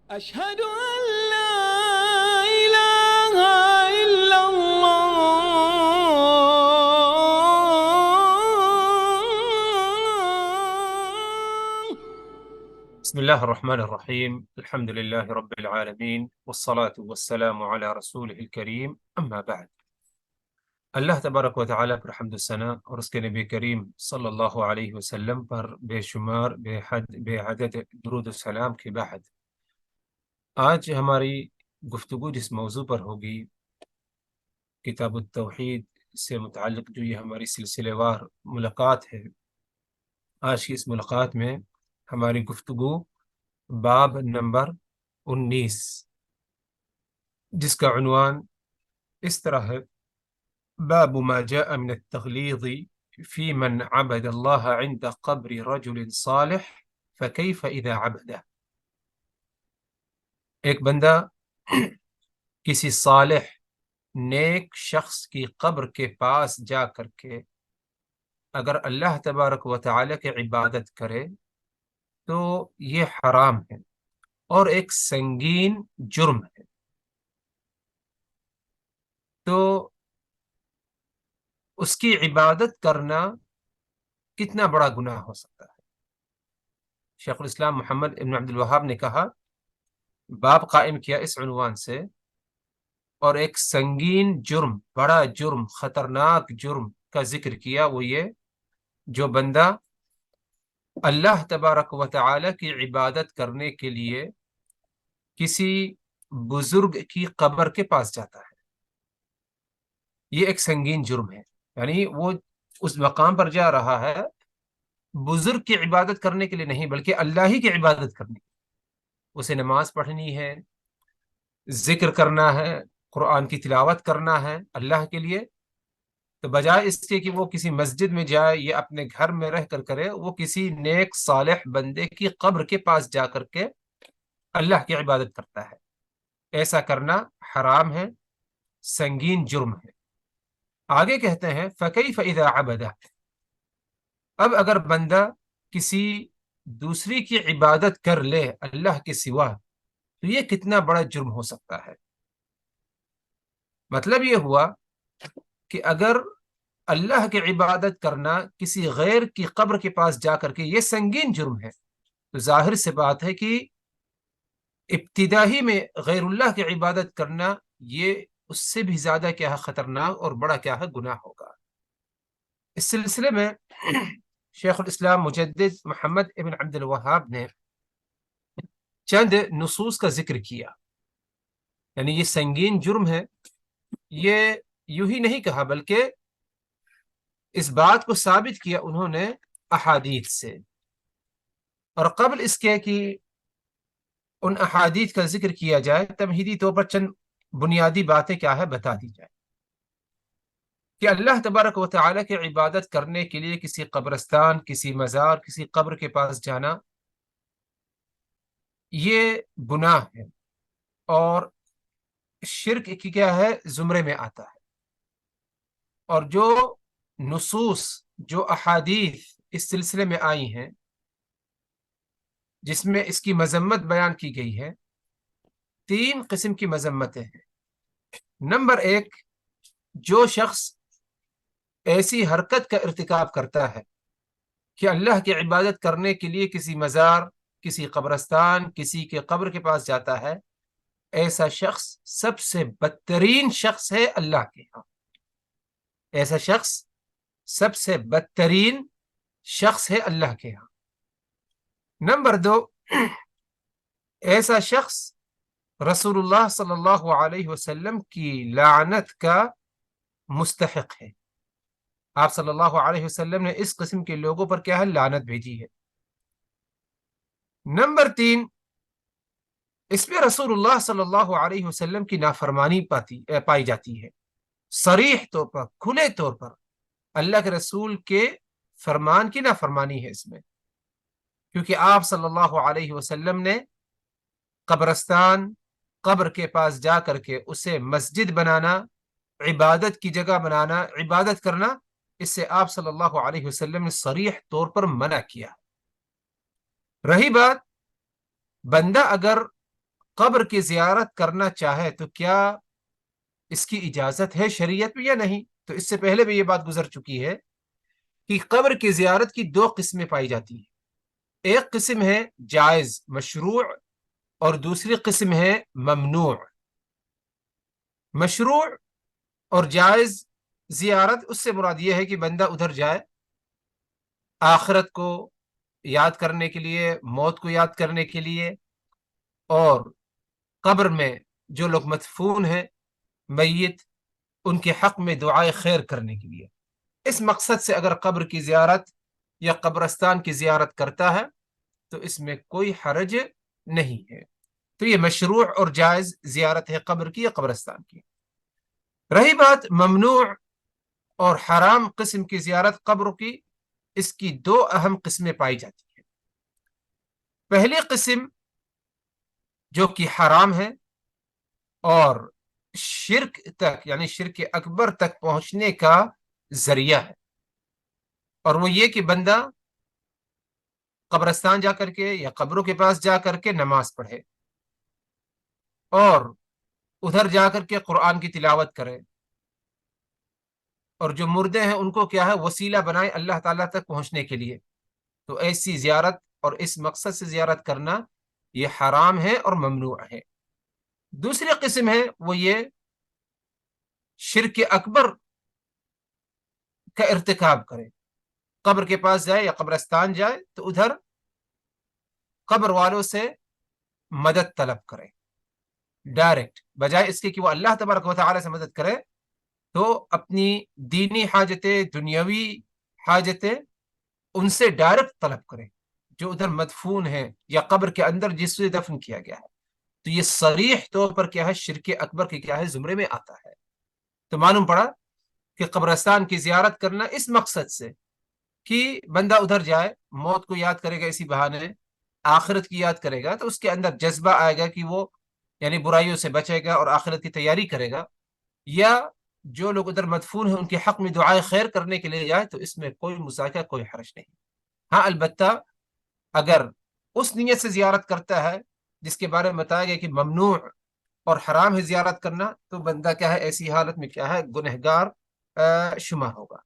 أشهد أن لا إله إلا الله. بسم الله الرحمن الرحيم. الحمد لله رب العالمين، والصلاة والسلام على رسوله الكريم، أما بعد. اللہ تبارک و تعالیٰ پر حمد و ثنا اور اس کے نبی کریم صلی اللہ علیہ وسلم پر بے شمار بے عدد درود و سلام کے بعد آج ہماری گفتگو جس موضوع پر ہوگی، کتاب التوحید سے متعلق جو یہ ہماری سلسلے وار ملاقات ہے، آج کی اس ملاقات میں ہماری گفتگو باب نمبر 19 جس کا عنوان اس طرح ہے: باب ما جاء من التغليظ في من عبد الله عند قبر رجل صالح فكيف إذا عبده۔ ایک بندہ کسی صالح نیک شخص کی قبر کے پاس جا کر کے اگر اللہ تبارک و تعالی کی عبادت کرے تو یہ حرام ہے اور ایک سنگین جرم ہے۔ تو اس کی عبادت کرنا کتنا بڑا گناہ ہو سکتا ہے؟ شیخ الاسلام محمد ابن عبد الوہاب نے کہا، باب قائم کیا اس عنوان سے، اور ایک سنگین جرم، بڑا جرم، خطرناک جرم کا ذکر کیا، وہ یہ جو بندہ اللہ تبارک و تعالی کی عبادت کرنے کے لیے کسی بزرگ کی قبر کے پاس جاتا ہے۔ یہ ایک سنگین جرم ہے، یعنی وہ اس مقام پر جا رہا ہے بزرگ کی عبادت کرنے کے لیے نہیں، بلکہ اللہ ہی کی عبادت کرنے کے لیے۔ اسے نماز پڑھنی ہے، ذکر کرنا ہے، قرآن کی تلاوت کرنا ہے اللہ کے لیے، تو بجائے اس کے کہ وہ کسی مسجد میں جائے یا اپنے گھر میں رہ کر کرے، وہ کسی نیک صالح بندے کی قبر کے پاس جا کر کے اللہ کی عبادت کرتا ہے۔ ایسا کرنا حرام ہے، سنگین جرم ہے۔ آگے کہتے ہیں فَكَيْفَ إِذَا عَبَدَ، اب اگر بندہ کسی دوسری کی عبادت کر لے اللہ کے سوا تو یہ کتنا بڑا جرم ہو سکتا ہے؟ مطلب یہ ہوا کہ اگر اللہ کی عبادت کرنا کسی غیر کی قبر کے پاس جا کر کے یہ سنگین جرم ہے، تو ظاہر سے بات ہے کہ ابتدائی میں غیر اللہ کی عبادت کرنا یہ اس سے بھی زیادہ کیا ہے، خطرناک اور بڑا کیا ہے، گناہ ہوگا۔ اس سلسلے میں شیخ الاسلام مجدد محمد ابن عبد الوہاب نے چند نصوص کا ذکر کیا، یعنی یہ سنگین جرم ہے، یہ یوں ہی نہیں کہا بلکہ اس بات کو ثابت کیا انہوں نے احادیث سے، اور قبل اس کے کہ ان احادیث کا ذکر کیا جائے تمہیدی طور پر چند بنیادی باتیں کیا ہے بتا دی جائے کہ اللہ تبارک و تعالیٰ کی عبادت کرنے کے لیے کسی قبرستان، کسی مزار، کسی قبر کے پاس جانا یہ گناہ ہے اور شرک کی کیا ہے، زمرے میں آتا ہے۔ اور جو نصوص، جو احادیث اس سلسلے میں آئی ہیں جس میں اس کی مذمت بیان کی گئی ہے، 3 قسم کی مذمتیں ہیں۔ نمبر 1، جو شخص ایسی حرکت کا ارتکاب کرتا ہے کہ اللہ کی عبادت کرنے کے لیے کسی مزار، کسی قبرستان، کسی کے قبر کے پاس جاتا ہے، ایسا شخص سب سے بدترین شخص ہے اللہ کے ہاں۔ ایسا شخص سب سے بدترین شخص ہے اللہ کے ہاں۔ نمبر 2، ایسا شخص رسول اللہ صلی اللہ علیہ وسلم کی لعنت کا مستحق ہے۔ آپ صلی اللہ علیہ وسلم نے اس قسم کے لوگوں پر کیا ہے، لعنت بھیجی ہے۔ نمبر 3، اس پہ رسول اللہ صلی اللہ علیہ وسلم کی نافرمانی پائی جاتی ہے، صریح طور پر، کھلے طور پر اللہ کے رسول کے فرمان کی نافرمانی ہے اس میں، کیونکہ آپ صلی اللہ علیہ وسلم نے قبرستان، قبر کے پاس جا کر کے اسے مسجد بنانا، عبادت کی جگہ بنانا، عبادت کرنا، اس سے آپ صلی اللہ علیہ وسلم نے صریح طور پر منع کیا۔ رہی بات بندہ اگر قبر کی زیارت کرنا چاہے تو کیا اس کی اجازت ہے شریعت میں یا نہیں؟ تو اس سے پہلے بھی یہ بات گزر چکی ہے کہ قبر کی زیارت کی دو قسمیں پائی جاتی ہیں. ایک قسم ہے جائز مشروع اور دوسری قسم ہے ممنوع. مشروع اور جائز زیارت اس سے مراد یہ ہے کہ بندہ ادھر جائے آخرت کو یاد کرنے کے لیے، موت کو یاد کرنے کے لیے، اور قبر میں جو لوگ مدفون ہیں میت ان کے حق میں دعائے خیر کرنے کے لیے. اس مقصد سے اگر قبر کی زیارت یا قبرستان کی زیارت کرتا ہے تو اس میں کوئی حرج نہیں ہے. تو یہ مشروع اور جائز زیارت ہے قبر کی یا قبرستان کی. رہی بات ممنوع اور حرام قسم کی زیارت قبر کی، اس کی دو اہم قسمیں پائی جاتی ہیں. پہلی قسم جو کہ حرام ہے اور شرک تک یعنی شرک اکبر تک پہنچنے کا ذریعہ ہے، اور وہ یہ کہ بندہ قبرستان جا کر کے یا قبروں کے پاس جا کر کے نماز پڑھے اور ادھر جا کر کے قرآن کی تلاوت کرے، اور جو مردے ہیں ان کو کیا ہے وسیلہ بنائے اللہ تعالیٰ تک پہنچنے کے لیے. تو ایسی زیارت اور اس مقصد سے زیارت کرنا یہ حرام ہے اور ممنوع ہے. دوسری قسم ہے وہ یہ شرک اکبر کا ارتکاب کرے، قبر کے پاس جائے یا قبرستان جائے تو ادھر قبر والوں سے مدد طلب کرے ڈائریکٹ، بجائے اس کے کہ وہ اللہ تبارک و تعالی سے مدد کرے تو اپنی دینی حاجتیں، دنیاوی حاجتیں ان سے ڈائریکٹ طلب کرے جو ادھر مدفون ہے یا قبر کے اندر جس سے دفن کیا گیا ہے. تو یہ صریح طور پر کیا ہے شرک اکبر کے کیا ہے زمرے میں آتا ہے. تو معلوم پڑا کہ قبرستان کی زیارت کرنا اس مقصد سے کہ بندہ ادھر جائے، موت کو یاد کرے گا، اسی بہانے آخرت کی یاد کرے گا تو اس کے اندر جذبہ آئے گا کہ وہ یعنی برائیوں سے بچے گا اور آخرت کی تیاری کرے گا. یا جو لوگ ادھر مدفون ہیں ان کے حق میں دعائے خیر کرنے کے لیے جائے تو اس میں کوئی مذاکرہ، کوئی حرج نہیں. ہاں البتہ اگر اس نیت سے زیارت کرتا ہے جس کے بارے میں بتایا گیا کہ ممنوع اور حرام ہے زیارت کرنا، تو بندہ کیا ہے ایسی حالت میں کیا ہے گنہگار شمار ہوگا.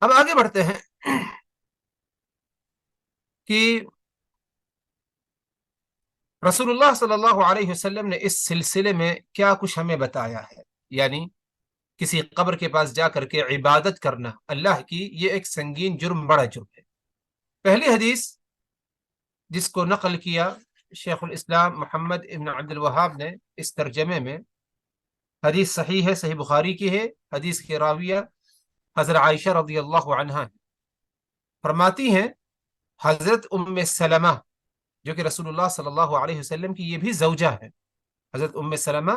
اب آگے بڑھتے ہیں کہ رسول اللہ صلی اللہ علیہ وسلم نے اس سلسلے میں کیا کچھ ہمیں بتایا ہے. یعنی کسی قبر کے پاس جا کر کے عبادت کرنا اللہ کی، یہ ایک سنگین جرم، بڑا جرم ہے. پہلی حدیث جس کو نقل کیا شیخ الاسلام محمد ابن عبد الوہاب نے اس ترجمے میں، حدیث صحیح ہے، صحیح بخاری کی ہے. حدیث کے راویہ حضرت عائشہ رضی اللہ عنہا ہے. فرماتی ہیں حضرت ام سلمہ جو کہ رسول اللہ صلی اللہ علیہ وسلم کی یہ بھی زوجہ ہے، حضرت ام سلمہ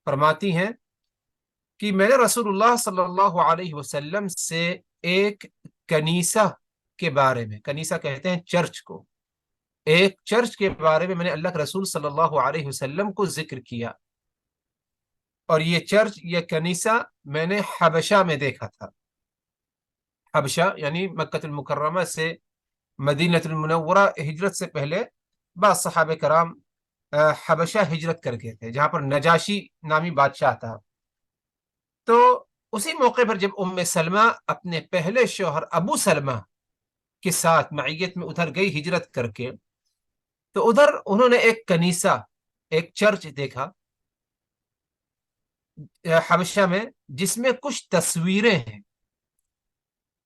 فرماتی ہیں کہ میں نے رسول اللہ صلی اللہ علیہ وسلم سے ایک کنیسہ کے بارے میں، کنیسہ کہتے ہیں چرچ کو، ایک چرچ کے بارے میں میں نے اللہ کے رسول صلی اللہ علیہ وسلم کو ذکر کیا، اور یہ چرچ، یہ کنیسہ میں نے حبشہ میں دیکھا تھا. حبشہ یعنی مکہ المکرمہ سے مدینہ المنورہ ہجرت سے پہلے بعض صحابہ کرام حبشہ ہجرت کر گئے تھے جہاں پر نجاشی نامی بادشاہ تھا. تو اسی موقع پر جب ام سلمہ اپنے پہلے شوہر ابو سلمہ کے ساتھ معیت میں ادھر گئی ہجرت کر کے، تو ادھر انہوں نے ایک کنیسہ، ایک چرچ دیکھا حبشہ میں، جس میں کچھ تصویریں ہیں،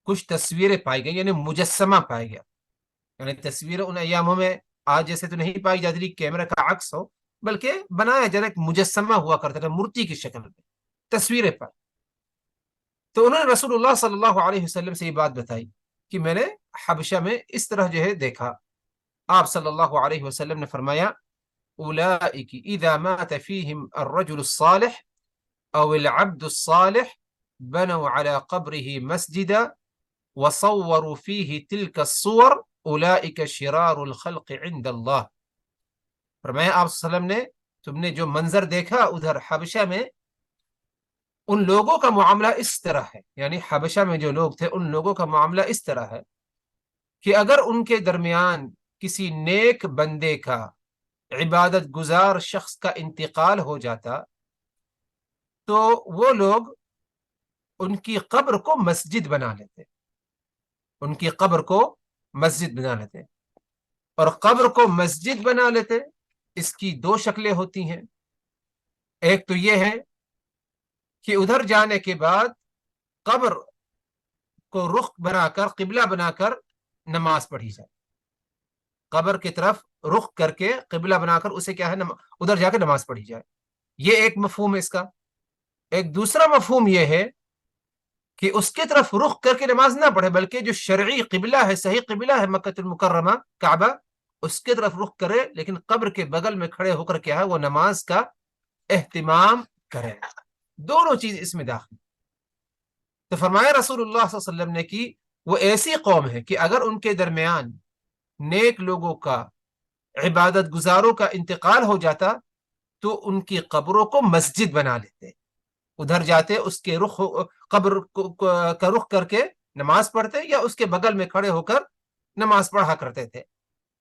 کچھ تصویریں پائی گئی، یعنی مجسمہ پایا گیا. یعنی تصویریں ان ایاموں میں آج جیسے تو نہیں پائی جاتی کیمرہ کا عکس ہو، بلکہ بنایا جاتا ایک مجسمہ ہوا کرتا تھا مورتی کی شکل میں، تصویریں پائی. تو انہوں نے رسول اللہ صلی اللہ علیہ وسلم سے یہ بات بتائی کہ میں نے حبشہ میں اس طرح جو ہے دیکھا. آپ صلی اللہ علیہ وسلم نے فرمایا اولئک اذا مات فیہم الرجل الصالح او العبد الصالح بنوا على قبره مسجدا وصوروا فيه تلك الصور اولئک شرار الخلق عند اللہ. فرمایا آپ صلی اللہ علیہ وسلم نے تم نے جو منظر دیکھا ادھر حبشہ میں، ان لوگوں کا معاملہ اس طرح ہے، یعنی حبشہ میں جو لوگ تھے ان لوگوں کا معاملہ اس طرح ہے کہ اگر ان کے درمیان کسی نیک بندے کا عبادت گزار شخص کا انتقال ہو جاتا تو وہ لوگ ان کی قبر کو مسجد بنا لیتے، ان کی قبر کو مسجد بنا لیتے، اور قبر کو مسجد بنا لیتے اس کی دو شکلیں ہوتی ہیں۔ ایک تو یہ ہے کہ ادھر جانے کے بعد قبر کو رخ بنا کر، قبلہ بنا کر نماز پڑھی جائے، قبر کی طرف رخ کر کے قبلہ بنا کر اسے کیا ہے ادھر جا کے نماز پڑھی جائے، یہ ایک مفہوم ہے اس کا۔ ایک دوسرا مفہوم یہ ہے کہ اس کی طرف رخ کر کے نماز نہ پڑھے، بلکہ جو شرعی قبلہ ہے، صحیح قبلہ ہے مکہ المکرمہ کعبہ، اس کی طرف رخ کرے، لیکن قبر کے بغل میں کھڑے ہو کر کیا ہے وہ نماز کا اہتمام کرے۔ دونوں چیز اس میں داخل۔ تو فرمایا رسول اللہ صلی اللہ علیہ وسلم نے کہ وہ ایسی قوم ہے کہ اگر ان کے درمیان نیک لوگوں کا، عبادت گزاروں کا انتقال ہو جاتا تو ان کی قبروں کو مسجد بنا لیتے، ادھر جاتے، اس کے رخ، قبر کا رخ کر کے نماز پڑھتے، یا اس کے بغل میں کھڑے ہو کر نماز پڑھا کرتے تھے۔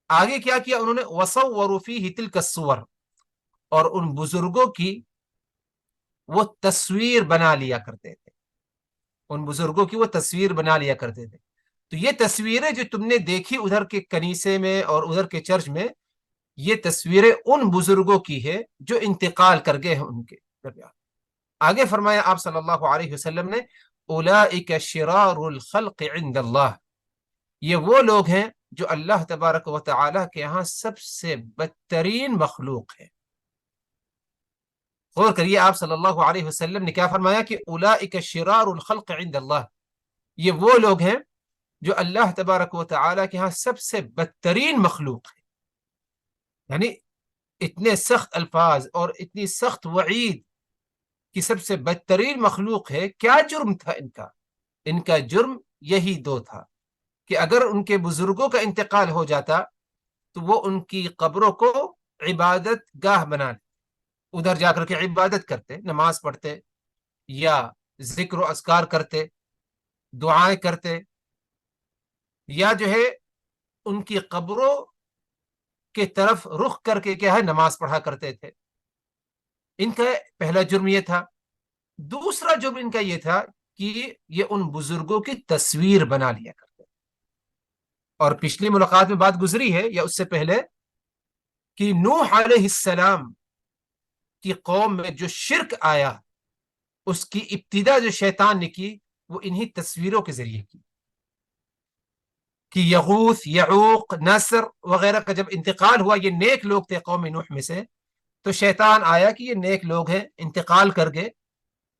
آگے کیا کیا انہوں نے؟ وَصَوَّرُوا فِيهِ تِلْكَ الصُّوَرَ، اور ان بزرگوں کی وہ تصویر بنا لیا کرتے تھے، ان بزرگوں کی وہ تصویر بنا لیا کرتے تھے۔ تو یہ تصویریں جو تم نے دیکھی ادھر کے کنیسے میں اور ادھر کے چرچ میں، یہ تصویریں ان بزرگوں کی ہے جو انتقال کر گئے ہیں ان کے درمیان۔ آگے فرمایا آپ صلی اللہ علیہ وسلم نے اولئک شرار الخلق عند اللہ، یہ وہ لوگ ہیں جو اللہ تبارک و تعالی کے یہاں سب سے بدترین مخلوق ہے۔ غور کریے، آپ صلی اللہ علیہ وسلم نے کیا فرمایا کہ اولئک شرار الخلق عند اللہ، یہ وہ لوگ ہیں جو اللہ تبارک و تعالی کے ہاں سب سے بدترین مخلوق ہے۔ یعنی اتنے سخت الفاظ اور اتنی سخت وعید کہ سب سے بدترین مخلوق ہے۔ کیا جرم تھا ان کا؟ ان کا جرم یہی دو تھا کہ اگر ان کے بزرگوں کا انتقال ہو جاتا تو وہ ان کی قبروں کو عبادت گاہ بنا لیتے، ادھر جا کر کے عبادت کرتے، نماز پڑھتے یا ذکر و اذکار کرتے، دعائیں کرتے، یا جو ہے ان کی قبروں کی طرف رخ کر کے کیا ہے نماز پڑھا کرتے تھے۔ ان کا پہلا جرم یہ تھا۔ دوسرا جرم ان کا یہ تھا کہ یہ ان بزرگوں کی تصویر بنا لیا کرتے، اور پچھلی ملاقات میں بات گزری ہے یا اس سے پہلے کہ نوح علیہ السلام کی قوم میں جو شرک آیا اس کی ابتدا جو شیطان نے کی وہ انہی تصویروں کے ذریعے کی، کہ یغوث، یعوق، نصر وغیرہ کا جب انتقال ہوا، یہ نیک لوگ تھے قوم نوح میں سے، تو شیطان آیا کہ یہ نیک لوگ ہیں، انتقال کر گئے،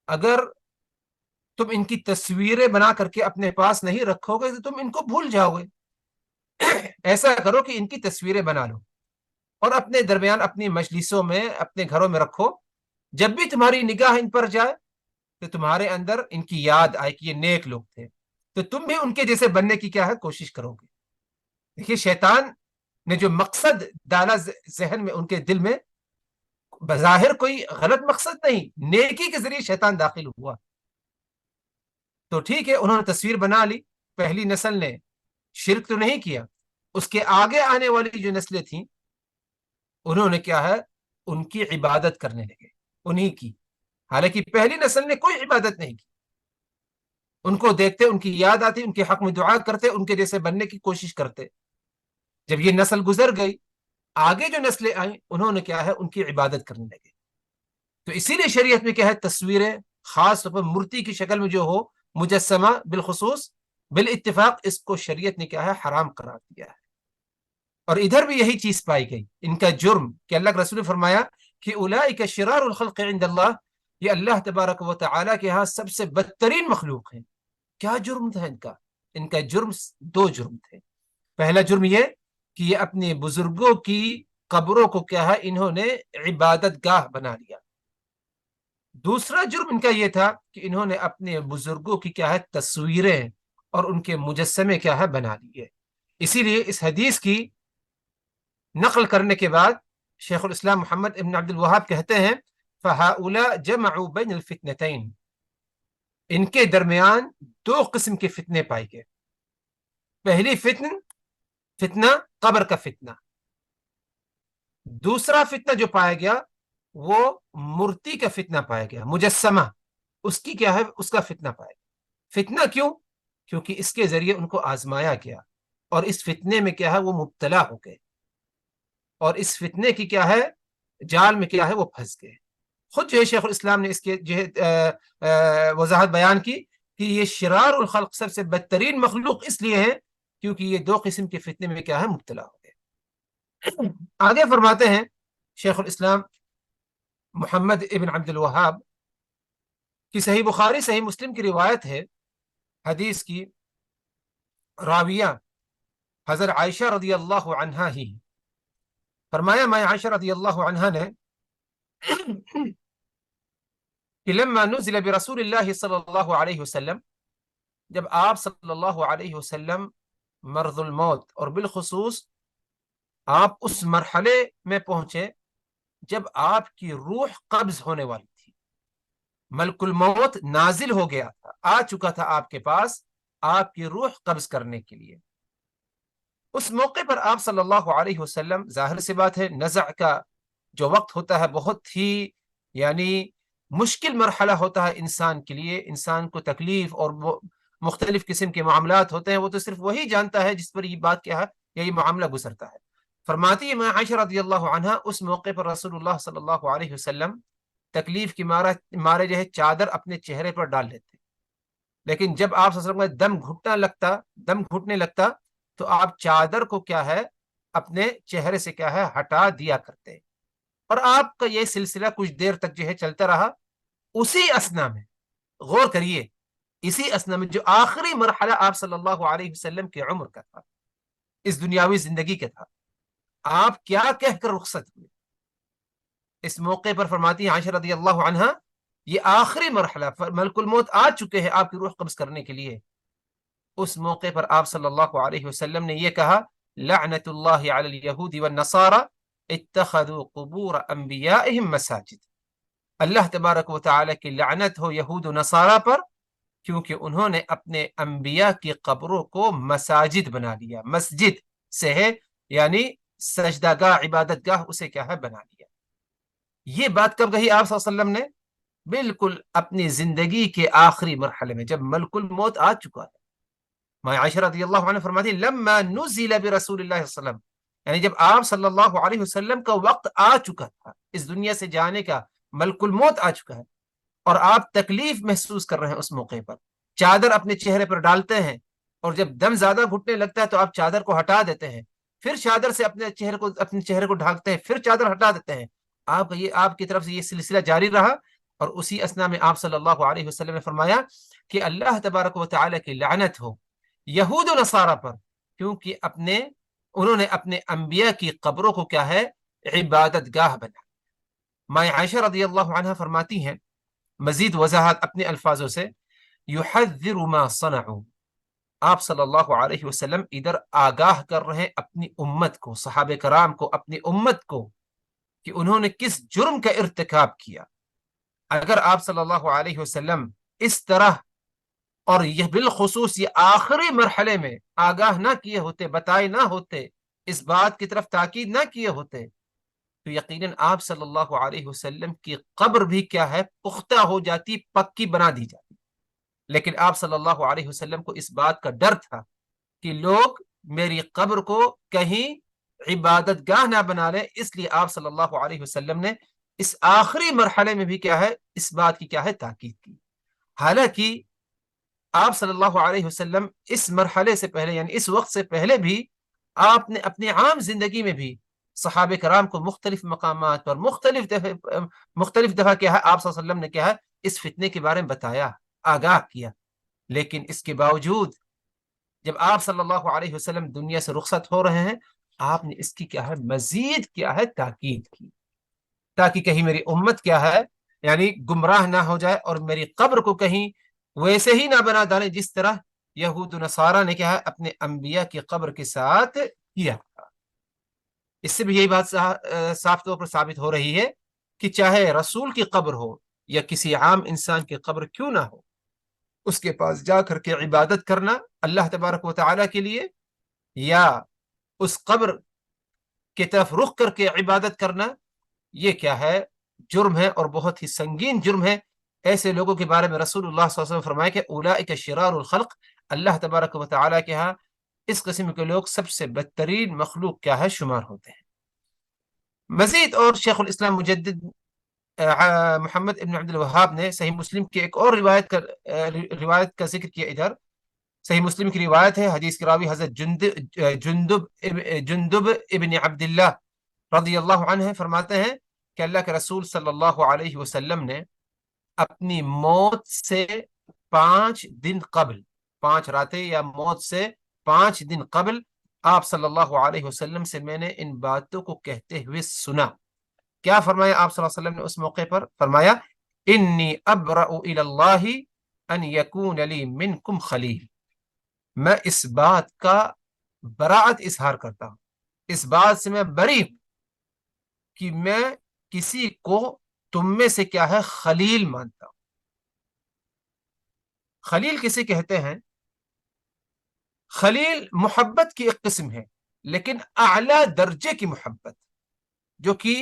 اگر تم ان کی تصویریں بنا کر کے اپنے پاس نہیں رکھو گے تو تم ان کو بھول جاؤ گے، ایسا کرو کہ ان کی تصویریں بنا لو اور اپنے درمیان، اپنی مجلسوں میں، اپنے گھروں میں رکھو، جب بھی تمہاری نگاہ ان پر جائے تو تمہارے اندر ان کی یاد آئے کہ یہ نیک لوگ تھے، تو تم بھی ان کے جیسے بننے کی کیا ہے کوشش کرو گے۔ دیکھیے شیطان نے جو مقصد ڈالا ذہن میں، ان کے دل میں، بظاہر کوئی غلط مقصد نہیں، نیکی کے ذریعے شیطان داخل ہوا۔ تو ٹھیک ہے، انہوں نے تصویر بنا لی، پہلی نسل نے شرک تو نہیں کیا، اس کے آگے آنے والی جو نسلیں تھیں انہوں نے کیا ہے ان کی عبادت کرنے لگے، انہی کی، حالانکہ پہلی نسل نے کوئی عبادت نہیں کی، ان کو دیکھتے، ان کی یاد آتی، ان کے حق میں دعا کرتے، ان کے جیسے بننے کی کوشش کرتے۔ جب یہ نسل گزر گئی، آگے جو نسلیں آئیں انہوں نے کیا ہے ان کی عبادت کرنے لگے۔ تو اسی لیے شریعت میں کیا ہے تصویریں، خاص طور پر مورتی کی شکل میں جو ہو، مجسمہ بالخصوص، بالاتفاق اس کو شریعت نے کیا ہے حرام قرار دیا ہے۔ اور ادھر بھی یہی چیز پائی گئی، ان کا جرم، کہ اللہ کے رسول نے فرمایا کہ اولئک شرار الخلق عند اللہ، یہ اللہ تبارک و تعالی کے ہاں سب سے بدترین مخلوق ہیں۔ کیا جرم تھا ان کا؟ ان کا جرم دو جرم تھے۔ پہلا جرم یہ کہ یہ اپنے بزرگوں کی قبروں کو کیا ہے انہوں نے عبادت گاہ بنا لیا۔ دوسرا جرم ان کا یہ تھا کہ انہوں نے اپنے بزرگوں کی کیا ہے تصویریں اور ان کے مجسمے کیا ہے بنا لیے۔ اسی لیے اس حدیث کی نقل کرنے کے بعد شیخ الاسلام محمد ابن عبد الوہاب کہتے ہیں فَهَؤُلَاء جَمَعُوا بَيْنَ الْفِتْنَتَيْن، ان کے درمیان دو قسم کے فتنے پائے گئے۔ پہلی فتنہ قبر کا فتنہ، دوسرا فتنہ جو پایا گیا وہ مورتی کا فتنہ پایا گیا، مجسمہ، اس کی کیا ہے، اس کا فتنہ پایا گیا۔ فتنہ کیوں؟ کیونکہ اس کے ذریعے ان کو آزمایا گیا، اور اس فتنے میں کیا ہے وہ مبتلا ہو گئے، اور اس فتنے کی کیا ہے جال میں کیا ہے وہ پھنس گئے۔ خود جو ہے شیخ الاسلام نے اس کے جو ہے وضاحت بیان کی کہ یہ شرار الخلق، سب سے بدترین مخلوق اس لیے ہیں کیونکہ یہ دو قسم کے فتنے میں کیا ہے مبتلا ہو گئے۔ آگے فرماتے ہیں شیخ الاسلام محمد ابن عبد الوہاب کی صحیح بخاری صحیح مسلم کی روایت ہے، حدیث کی راویہ حضرت عائشہ رضی اللہ عنہا ہی فرمایا، میں عائشہ رضی اللہ عنہا نے کہ لما نزل برسول اللہ صلی اللہ علیہ وسلم، جب آپ صلی اللہ علیہ وسلم مرض الموت، اور بالخصوص آپ اس مرحلے میں پہنچے جب آپ کی روح قبض ہونے والی تھی، ملک الموت نازل ہو گیا تھا، آ چکا تھا آپ کے پاس آپ کی روح قبض کرنے کے لیے۔ اس موقع پر آپ صلی اللہ علیہ وسلم، ظاہر سی بات ہے نزع کا جو وقت ہوتا ہے بہت ہی یعنی مشکل مرحلہ ہوتا ہے انسان کے لیے، انسان کو تکلیف اور مختلف قسم کے معاملات ہوتے ہیں، وہ تو صرف وہی جانتا ہے جس پر یہ بات کیا ہے یا یہ معاملہ گزرتا ہے۔ فرماتی ہے میں عائشہ رضی اللہ عنہا، اس موقع پر رسول اللہ صلی اللہ علیہ وسلم تکلیف کی مارے جو ہے چادر اپنے چہرے پر ڈال لیتے، لیکن جب آپ صلی اللہ علیہ وسلم دم گھٹنے لگتا تو آپ چادر کو کیا ہے اپنے چہرے سے کیا ہے ہٹا دیا کرتے، اور آپ کا یہ سلسلہ کچھ دیر تک جو ہے چلتا رہا۔ اسی اسنا میں غور کریے، اسی اسنا میں جو آخری مرحلہ آپ صلی اللہ علیہ وسلم کی عمر کا تھا، اس دنیاوی زندگی کا تھا، آپ کیا کہہ کر رخصت ہوئے اس موقع پر؟ فرماتی ہیں عائشہ رضی اللہ عنہا یہ آخری مرحلہ، ملک الموت آ چکے ہیں آپ کی روح قبض کرنے کے لیے۔ اس موقع پر آپ صلی اللہ علیہ وسلم نے یہ کہا لعنت اللہ علی الیہود والنصارى اتخذوا قبور انبیائہم مساجد، اللہ تبارک و تعالی کی لعنت ہو یہود و نصارہ پر، کیونکہ انہوں نے اپنے انبیاء کی قبروں کو مساجد بنا لیا، مسجد سے ہے یعنی سجدہ گاہ، عبادت گاہ، اسے کیا ہے بنا لیا۔ یہ بات کب کہی آپ صلی اللہ علیہ وسلم نے؟ بالکل اپنی زندگی کے آخری مرحلے میں، جب ملک الموت آ چکا ہے۔ میں عائشہ رضی اللہ عنہ فرماتی لما نزل برسول اللہ صلی اللہ علیہ وسلم، یعنی جب آپ صلی اللہ علیہ وسلم کا وقت آ چکا تھا اس دنیا سے جانے کا، ملک الموت آ چکا ہے، اور آپ تکلیف محسوس کر رہے ہیں، اس موقع پر چادر اپنے چہرے پر ڈالتے ہیں، اور جب دم زیادہ گھٹنے لگتا ہے تو آپ چادر کو ہٹا دیتے ہیں، پھر چادر سے اپنے چہرے کو ڈھانکتے ہیں، پھر چادر ہٹا دیتے ہیں۔ آپ کی طرف سے یہ سلسلہ جاری رہا، اور اسی اسنا میں آپ صلی اللہ علیہ وسلم نے فرمایا کہ اللہ تبارک و تعالی کی لعنت ہو یہود و نصارہ پر، کیونکہ انہوں نے اپنے انبیاء کی قبروں کو کیا ہے عبادت گاہ بنا۔ ماں عائشہ رضی اللہ عنہ فرماتی ہیں مزید وضاحت اپنے الفاظوں سے، یحذر ما صنعوا، آپ صلی اللہ علیہ وسلم ادھر آگاہ کر رہے ہیں اپنی امت کو، صحابہ کرام کو، اپنی امت کو، کہ انہوں نے کس جرم کا ارتکاب کیا۔ اگر آپ صلی اللہ علیہ وسلم اس طرح اور یہ بالخصوص یہ آخری مرحلے میں آگاہ نہ کیے ہوتے، بتائے نہ ہوتے، اس بات کی طرف تاکید نہ کیے ہوتے، تو یقیناً آپ صلی اللہ علیہ وسلم کی قبر بھی کیا ہے پختہ ہو جاتی، پکی بنا دی جاتی۔ لیکن آپ صلی اللہ علیہ وسلم کو اس بات کا ڈر تھا کہ لوگ میری قبر کو کہیں عبادت گاہ نہ بنا لیں، اس لیے آپ صلی اللہ علیہ وسلم نے اس آخری مرحلے میں بھی کیا ہے اس بات کی کیا ہے تاکید کی۔ حالانکہ آپ صلی اللہ علیہ وسلم اس مرحلے سے پہلے یعنی اس وقت سے پہلے بھی آپ نے اپنی عام زندگی میں بھی صحابہ کرام کو مختلف مقامات پر مختلف دفعہ کیا ہے آپ صلی اللہ علیہ وسلم نے کیا ہے اس فتنے کے بارے میں بتایا، آگاہ کیا، لیکن اس کے باوجود جب آپ صلی اللہ علیہ وسلم دنیا سے رخصت ہو رہے ہیں، آپ نے اس کی کیا ہے مزید کیا ہے تاکید کی، تاکہ کہیں میری امت کیا ہے یعنی گمراہ نہ ہو جائے اور میری قبر کو کہیں ویسے ہی نہ بنا ڈالے جس طرح یہود و نصارہ نے کیا ہے اپنے انبیاء کی قبر کے ساتھ کیا تھا۔ اس سے بھی یہی بات صاف طور پر ثابت ہو رہی ہے کہ چاہے رسول کی قبر ہو یا کسی عام انسان کی قبر کیوں نہ ہو، اس کے پاس جا کر کے عبادت کرنا اللہ تبارک و تعالیٰ کے لیے، یا اس قبر کی طرف رخ کر کے عبادت کرنا یہ کیا ہے؟ جرم ہے، اور بہت ہی سنگین جرم ہے۔ ایسے لوگوں کے بارے میں رسول اللہ صلی اللہ علیہ وسلم فرمایا کہ اولئک شرار الخلق، اللہ تبارک و تعالیٰ کے ہاں اس قسم کے لوگ سب سے بدترین مخلوق کیا ہے شمار ہوتے ہیں۔ مزید اور شیخ الاسلام مجدد محمد ابن عبد الوہاب نے صحیح مسلم کی ایک اور روایت کا ذکر کیا۔ ادھر صحیح مسلم کی روایت ہے، حدیث کے راوی حضرت جندب ابن عبداللہ رضی اللہ عنہ فرماتے ہیں کہ اللہ کے رسول صلی اللہ علیہ وسلم نے اپنی موت سے 5 دن قبل، 5 راتیں یا موت سے 5 دن قبل آپ صلی اللہ علیہ وسلم سے میں نے ان باتوں کو کہتے ہوئے سنا۔ کیا فرمایا آپ صلی اللہ علیہ وسلم نے اس موقع پر؟ فرمایا انی ابرأ الی اللہ ان یکون لی منکم خلیل، میں اس بات کا براعت اظہار کرتا ہوں، اس بات سے میں بری ہوں کہ میں کسی کو تم میں سے کیا ہے خلیل مانتا ہوں۔ خلیل کسے کہتے ہیں؟ خلیل محبت کی ایک قسم ہے، لیکن اعلیٰ درجے کی محبت جو کہ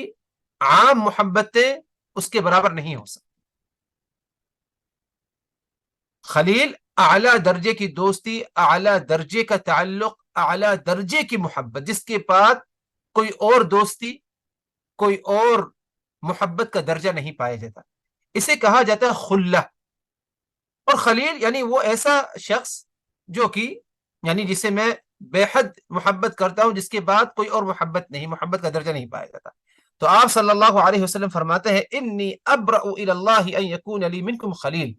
عام محبتیں اس کے برابر نہیں ہو سکتی۔ خلیل اعلیٰ درجے کی دوستی، اعلیٰ درجے کا تعلق، اعلیٰ درجے کی محبت، جس کے بعد کوئی اور دوستی، کوئی اور محبت کا درجہ نہیں پایا جاتا، اسے کہا جاتا ہے خلہ۔ اور خلیل یعنی وہ ایسا شخص جو کہ یعنی جسے میں بے حد محبت کرتا ہوں، جس کے بعد کوئی اور محبت نہیں، محبت کا درجہ نہیں پایا جاتا۔ تو آپ صلی اللہ علیہ وسلم فرماتے ہیں انی ابرأ الی اللہ ان یکون لی منکم خلیل،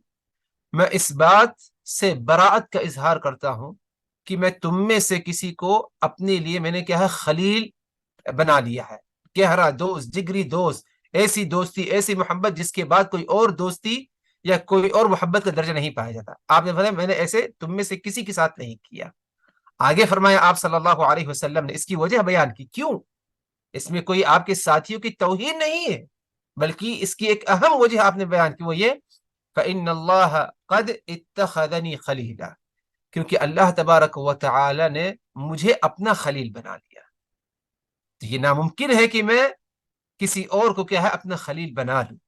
میں اس بات سے براعت کا اظہار کرتا ہوں کہ میں تم میں سے کسی کو اپنے لیے میں نے کیا ہے خلیل بنا لیا ہے، گہرا دوست، جگری دوست، ایسی دوستی، ایسی محبت جس کے بعد کوئی اور دوستی یا کوئی اور محبت کا درجہ نہیں پایا جاتا۔ آپ نے فرمایا میں نے ایسے تم میں سے کسی کے ساتھ نہیں کیا۔ آگے فرمایا آپ صلی اللہ علیہ وسلم نے اس کی وجہ بیان کی، کیوں؟ اس میں کوئی آپ کے ساتھیوں کی توہین نہیں ہے، بلکہ اس کی ایک اہم وجہ آپ نے بیان کی، وہ یہ فَإِنَّ اللَّهَ قَدْ اتَّخَذَنِي خَلِيلًا، کیونکہ اللہ تبارک و تعالی نے مجھے اپنا خلیل بنا لیا۔ تو یہ ناممکن ہے کہ میں کسی اور کو کیا ہے اپنا خلیل بنا لوں۔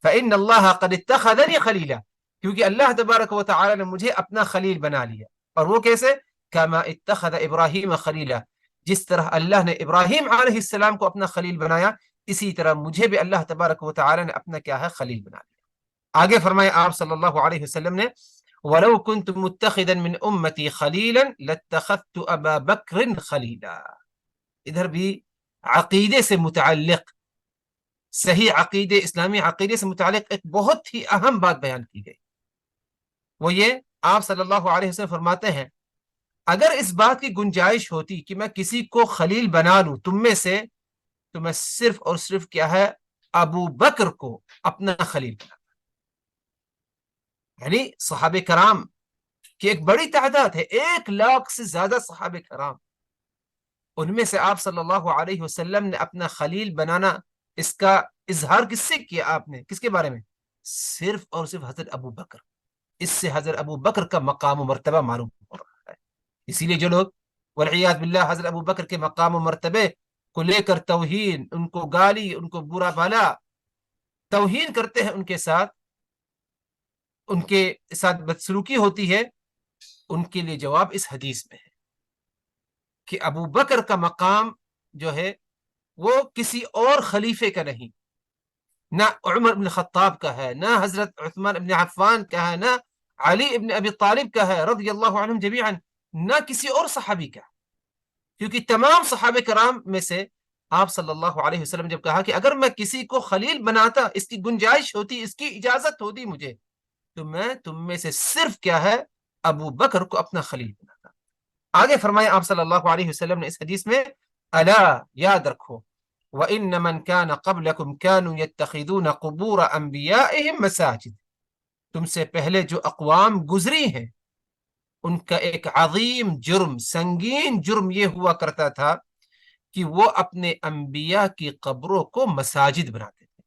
فَإِنَّ اللَّهَ قَدْ اتَّخَذَنِي خَلِيلًا، کیونکہ اللہ تبارک و تعالی نے مجھے اپنا خلیل بنا لیا۔ اور وہ کیسے؟ كَمَا اتَّخَذَ إِبْرَاهِيمَ خَلِيلًا، جس طرح اللہ نے ابراہیم علیہ السلام کو اپنا خلیل بنایا، اسی طرح مجھے بھی اللہ تبارک و تعالی نے اپنا کیا ہے خلیل بنا لیا۔ آگے فرمایا آپ صلی اللہ علیہ وسلم نے وَلَوْ كُنْتُ مُتَّخِذًا مِّنْ أُمَّتِي خَلِيلًا لَاتَّخَذْتُ أَبَا بَكْرٍ خَلِيلًا۔ ادھر بھی عقیدے سے متعلق، صحیح عقیدے، اسلامی عقیدے سے متعلق ایک بہت ہی اہم بات بیان کی گئی، وہ یہ آپ صلی اللہ علیہ وسلم فرماتے ہیں اگر اس بات کی گنجائش ہوتی کہ میں کسی کو خلیل بنا لوں تم میں سے، تو میں صرف اور صرف کیا ہے ابو بکر کو اپنا خلیل بنا۔ یعنی صحابہ کرام کی ایک بڑی تعداد ہے، 1,00,000 سے زیادہ صحابہ کرام، ان میں سے آپ صلی اللہ علیہ وسلم نے اپنا خلیل بنانا، اس کا اظہار کس سے کیا؟ آپ نے کس کے بارے میں؟ صرف اور صرف حضرت ابو بکر۔ اس سے حضرت ابو بکر کا مقام و مرتبہ معلوم ہو رہا ہے۔ اسی لیے جو لوگ والعیاذ باللہ حضرت ابو بکر کے مقام و مرتبے کو لے کر توہین، ان کو گالی، ان کو برا بھلا توہین کرتے ہیں، ان کے ساتھ بدسلوکی ہوتی ہے، ان کے لیے جواب اس حدیث میں ہے کہ ابو بکر کا مقام جو ہے وہ کسی اور خلیفے کا نہیں، نہ عمر بن خطاب کا ہے، نہ حضرت عثمان بن عفان کا ہے، نہ علی ابن ابی طالب کا ہے رضی اللہ عنہم جمیعا، نہ کسی اور صحابی کا، کیونکہ تمام صحابہ کرام میں سے آپ صلی اللہ علیہ وسلم جب کہا کہ اگر میں کسی کو خلیل بناتا، اس کی گنجائش ہوتی، اس کی اجازت ہوتی مجھے، تو میں تم میں سے صرف کیا ہے ابو بکر کو اپنا خلیل بناتا۔ آگے فرمایا آپ صلی اللہ علیہ وسلم نے اس حدیث میں الا، یاد رکھو، وَإِنَّ مَنْ كَانَ قَبْلَكُمْ كَانُوا يَتَّخِذُونَ قُبُورَ أَنْبِيَائِهِمْ مَسَاجِدَ، تم سے پہلے جو اقوام گزری ہیں ان کا ایک عظیم جرم، سنگین جرم یہ ہوا کرتا تھا کہ وہ اپنے انبیاء کی قبروں کو مساجد بناتے تھے،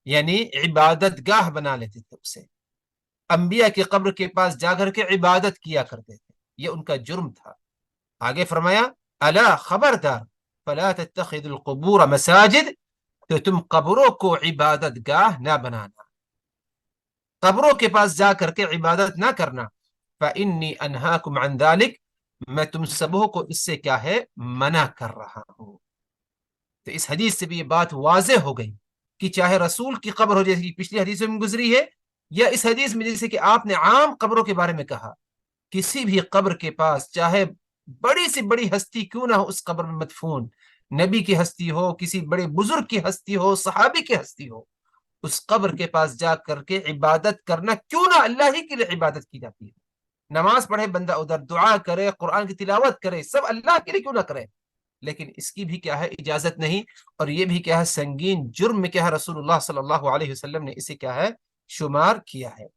یعنی عبادت گاہ بنا لیتے تھے اسے، انبیاء کی قبر کے پاس جا کر کے عبادت کیا کرتے تھے، یہ ان کا جرم تھا۔ آگے فرمایا الا، خبردار، فلا تتخذوا القبور مساجد، تو تم قبروں کو عبادت گاہ نہ بنانا، قبروں کے پاس جا کر کے عبادت نہ کرنا. فإني أنهاكم عن ذلك، میں تم سبوں کو اس سے کیا ہے منع کر رہا ہوں. تو اس حدیث سے بھی یہ بات واضح ہو گئی کہ چاہے رسول کی قبر ہو جیسے کہ پچھلی حدیث میں گزری ہے، یا اس حدیث میں جیسے کہ آپ نے عام قبروں کے بارے میں کہا، کسی بھی قبر کے پاس چاہے بڑی سے بڑی ہستی کیوں نہ ہو اس قبر میں مدفون، نبی کی ہستی ہو، کسی بڑے بزرگ کی ہستی ہو، صحابی کی ہستی ہو، اس قبر کے پاس جا کر کے عبادت کرنا کیوں نہ اللہ ہی کے لیے عبادت کی جاتی ہے. نماز پڑھے بندہ ادھر، دعا کرے، قرآن کی تلاوت کرے، سب اللہ کے لیے کیوں نہ کرے، لیکن اس کی بھی کیا ہے اجازت نہیں. اور یہ بھی کیا ہے سنگین جرم میں کیا ہے رسول اللہ صلی اللہ علیہ وسلم نے اسے کیا ہے شمار کیا ہے.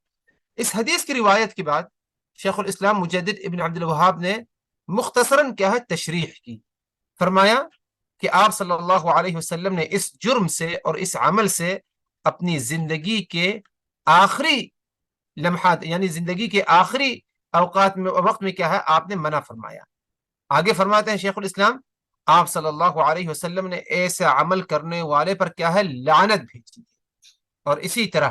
اس حدیث کی روایت کے بعد شیخ الاسلام مجدد ابن عبد الوہاب نے مختصراً کیا ہے تشریح کی. فرمایا کہ آپ صلی اللہ علیہ وسلم نے اس جرم سے اور اس عمل سے اپنی زندگی کے آخری لمحات یعنی زندگی کے آخری اوقات میں وقت میں کیا ہے آپ نے منع فرمایا. آگے فرماتے ہیں شیخ الاسلام، آپ صلی اللہ علیہ وسلم نے ایسا عمل کرنے والے پر کیا ہے لعنت بھیجی ہے. اور اسی طرح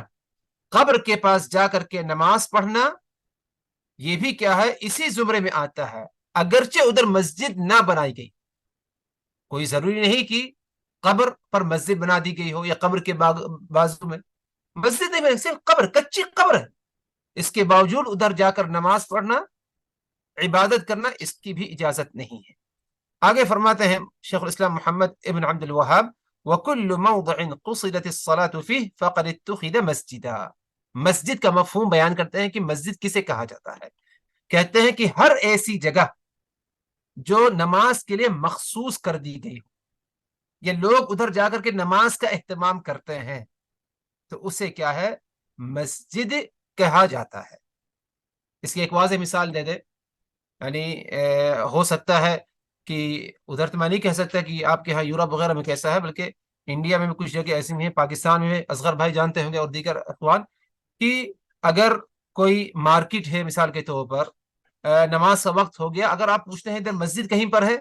قبر کے پاس جا کر کے نماز پڑھنا یہ بھی کیا ہے اسی زمرے میں آتا ہے، اگرچہ ادھر مسجد نہ بنائی گئی. کوئی ضروری نہیں کہ قبر پر مسجد بنا دی گئی ہو یا قبر کے بازو میں مسجد نہیں بنی، صرف قبر، کچی قبر ہے، اس کے باوجود ادھر جا کر نماز پڑھنا، عبادت کرنا اس کی بھی اجازت نہیں ہے. آگے فرماتے ہیں شیخ الاسلام محمد ابن عبد الوہاب، وَكُلُّ مَوْضِعٍ قُصِدَتِ الصَّلَاةُ فِيهِ فَقَدِ اتُّخِذَ مَسْجِدًا. مسجد کا مفہوم بیان کرتے ہیں کہ مسجد کسے کہا جاتا ہے. کہتے ہیں کہ ہر ایسی جگہ جو نماز کے لیے مخصوص کر دی گئی ہو، یا لوگ ادھر جا کر کے نماز کا اہتمام کرتے ہیں، تو اسے کیا ہے مسجد کہا جاتا ہے. اس کی ایک واضح مثال دے دے، یعنی ہو سکتا ہے کہ ادھر تو میں نہیں کہہ سکتا کہ آپ کے ہاں یورپ وغیرہ میں کیسا ہے، بلکہ انڈیا میں بھی کچھ جگہ ایسی ہیں، پاکستان میں اصغر بھائی جانتے ہوں گے اور دیگر اخوان، کہ اگر کوئی مارکیٹ ہے مثال کے طور پر، نماز کا وقت ہو گیا، اگر آپ پوچھتے ہیں ادھر مسجد کہیں پر ہے،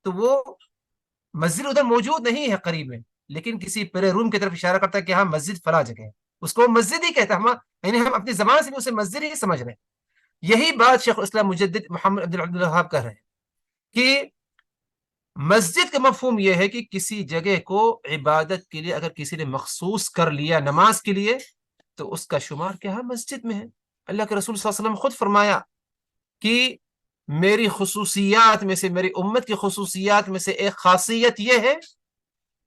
تو وہ مسجد ادھر موجود نہیں ہے قریب میں، لیکن کسی پلے روم کی طرف اشارہ کرتا ہے کہ ہاں مسجد فلاں جگہ ہے، اس کو مسجد ہی کہتا ہے. یعنی ہم اپنی زبان سے بھی اسے مسجد ہی سمجھ رہے ہیں. یہی بات شیخ الاسلام مجدد محمد عبد الوہاب کہہ رہے ہیں کہ مسجد کا مفہوم یہ ہے کہ کسی جگہ کو عبادت کے لیے اگر کسی نے مخصوص کر لیا نماز کے لیے، تو اس کا شمار کیا ہے مسجد میں ہے. اللہ کے رسول صلی اللہ علیہ وسلم خود فرمایا کہ میری خصوصیات میں سے، میری امت کی خصوصیات میں سے ایک خاصیت یہ ہے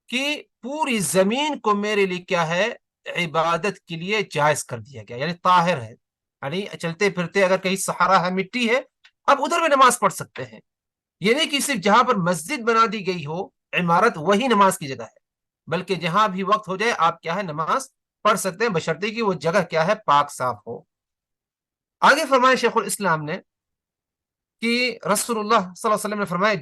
کہ پوری زمین کو میرے لیے کیا ہے عبادت کے لیے جائز کر دیا گیا، یعنی طاہر ہے. یعنی چلتے پھرتے اگر کہیں صحرا ہے، مٹی ہے، اب ادھر بھی نماز پڑھ سکتے ہیں. یہ نہیں کہ صرف جہاں پر مسجد بنا دی گئی ہو عمارت وہی نماز کی جگہ ہے، بلکہ جہاں بھی وقت ہو جائے آپ کیا ہے نماز پڑھ سکتے ہیں، بشرطے کہ وہ جگہ کیا ہے پاک صاف ہو. آگے فرمائے شیخ الاسلام نے کہ رسول اللہ صلی اللہ علیہ وسلم نے فرمایا